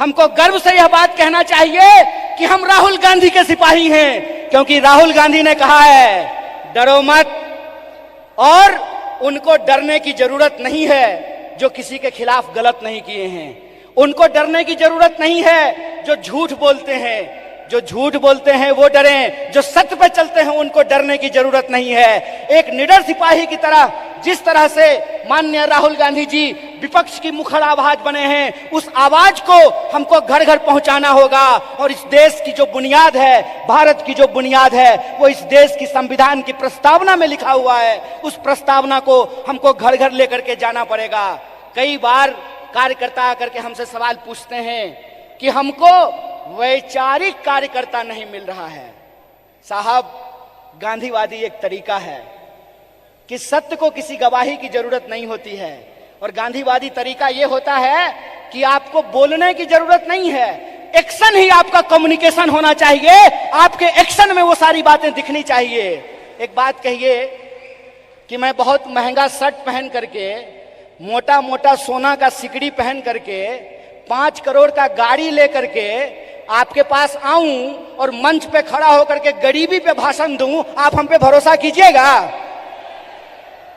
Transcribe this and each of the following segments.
हमको गर्व से यह बात कहना चाहिए कि हम राहुल गांधी के सिपाही हैं, क्योंकि राहुल गांधी ने कहा है डरो मत, और उनको डरने की जरूरत नहीं है जो किसी के खिलाफ गलत नहीं किए हैं। उनको डरने की जरूरत नहीं है जो झूठ बोलते हैं। जो झूठ बोलते हैं वो डरें, जो सत्य पे चलते हैं उनको डरने की जरूरत नहीं है। एक निडर सिपाही की तरह जिस तरह से माननीय राहुल गांधी जी विपक्ष की मुखर आवाज बने हैं, उस आवाज को हमको घर घर पहुंचाना होगा। और इस देश की जो बुनियाद है, भारत की जो बुनियाद है, वो इस देश की संविधान की प्रस्तावना में लिखा हुआ है। उस प्रस्तावना को हमको घर घर लेकर के जाना पड़ेगा। कई बार कार्यकर्ता आकर के हमसे सवाल पूछते हैं कि हमको वैचारिक कार्यकर्ता नहीं मिल रहा है। साहब, गांधीवादी एक तरीका है कि सत्य को किसी गवाही की जरूरत नहीं होती है, और गांधीवादी तरीका यह होता है कि आपको बोलने की जरूरत नहीं है, एक्शन ही आपका कम्युनिकेशन होना चाहिए। आपके एक्शन में वो सारी बातें दिखनी चाहिए। एक बात कहिए कि मैं बहुत महंगा शर्ट पहन करके, मोटा मोटा सोना का सिकड़ी पहन करके, 5 करोड़ का गाड़ी लेकर के आपके पास आऊं और मंच पे खड़ा होकर के गरीबी पे भाषण दूं, आप हम पे भरोसा कीजिएगा?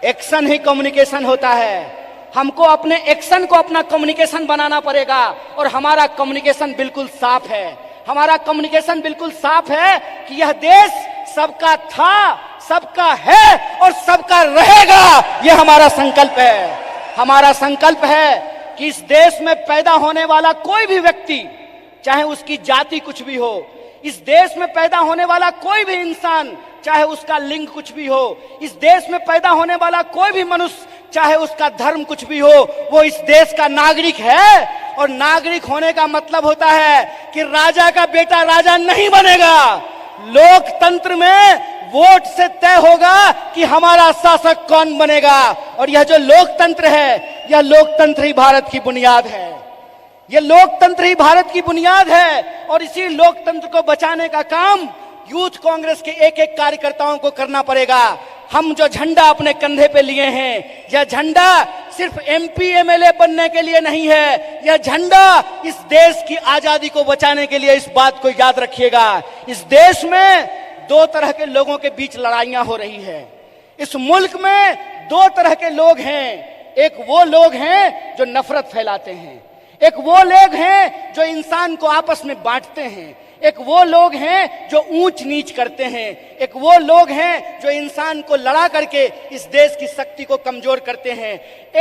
एक्शन ही कम्युनिकेशन होता है। हमको अपने एक्शन को अपना कम्युनिकेशन बनाना पड़ेगा, और हमारा कम्युनिकेशन बिल्कुल साफ है। हमारा कम्युनिकेशन बिल्कुल साफ है कि यह देश सबका था, सबका है और सबका रहेगा। यह हमारा संकल्प है। हमारा संकल्प है कि इस देश में पैदा होने वाला कोई भी व्यक्ति, चाहे उसकी जाति कुछ भी हो, इस देश में पैदा होने वाला कोई भी इंसान, चाहे उसका लिंग कुछ भी हो, इस देश में पैदा होने वाला कोई भी मनुष्य, चाहे उसका धर्म कुछ भी हो, वो इस देश का नागरिक है। और नागरिक होने का मतलब होता है कि राजा का बेटा राजा नहीं बनेगा। लोकतंत्र में वोट से तय होगा कि हमारा शासक कौन बनेगा। और यह जो लोकतंत्र है, यह लोकतंत्र ही भारत की बुनियाद है। यह लोकतंत्र ही भारत की बुनियाद है। और इसी लोकतंत्र को बचाने का काम यूथ कांग्रेस के एक एक कार्यकर्ताओं को करना पड़ेगा। हम जो झंडा अपने कंधे पे लिए हैं, यह झंडा सिर्फ एमपी एमएलए बनने के लिए नहीं है। यह झंडा इस देश की आजादी को बचाने के लिए। इस बात को याद रखिएगा। इस देश में 2 तरह के लोगों के बीच लड़ाइयां हो रही है। इस मुल्क में 2 तरह के लोग हैं। एक वो लोग हैं जो नफरत फैलाते हैं, एक वो लोग हैं जो इंसान को आपस में बांटते हैं, एक वो लोग हैं जो ऊंच नीच करते हैं, एक वो लोग हैं जो इंसान को लड़ा करके इस देश की शक्ति को कमजोर करते हैं।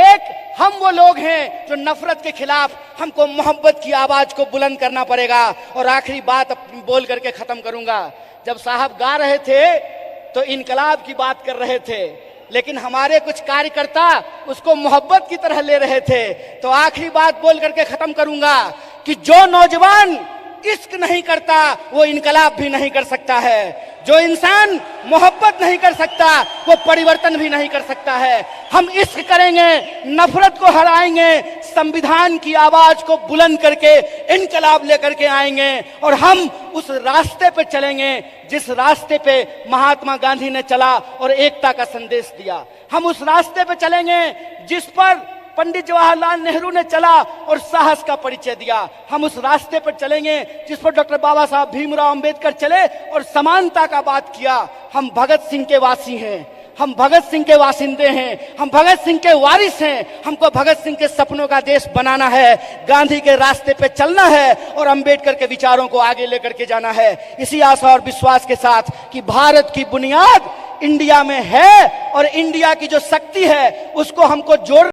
एक हम वो लोग हैं जो नफरत के खिलाफ हमको मोहब्बत की आवाज को बुलंद करना पड़ेगा। और आखिरी बात अपनी बोल करके खत्म करूंगा। जब साहब गा रहे थे तो इनकलाब की बात कर रहे थे, लेकिन हमारे कुछ कार्यकर्ता उसको मोहब्बत की तरह ले रहे थे। तो आखिरी बात बोल करके खत्म करूंगा कि जो नौजवान इश्क नहीं करता वो इनकलाब भी नहीं कर सकता है। जो इंसान मोहब्बत नहीं कर सकता वो परिवर्तन भी नहीं कर सकता है। हम इश्क करेंगे, नफरत को हराएंगे, संविधान की आवाज को बुलंद करके इनकलाब लेकर के आएंगे। और हम उस रास्ते पे चलेंगे जिस रास्ते पे महात्मा गांधी ने चला और एकता का संदेश दिया। हम उस रास्ते पे चलेंगे जिस पर पंडित जवाहरलाल नेहरू ने चला और साहस का परिचय दिया। हम उस रास्ते पर चलेंगे जिस पर डॉक्टर बाबा साहब भीमराव अंबेडकर चले और समानता का बात किया। हम भगत सिंह के वासी हैं, हम भगत सिंह के वासिंदे हैं, हम भगत सिंह के वारिस हैं। हमको भगत सिंह के सपनों का देश बनाना है, गांधी के रास्ते पे चलना है और अंबेडकर के विचारों को आगे लेकर के जाना है। इसी आशा और विश्वास के साथ कि भारत की बुनियाद इंडिया में है और इंडिया की जो शक्ति है उसको हमको जोड़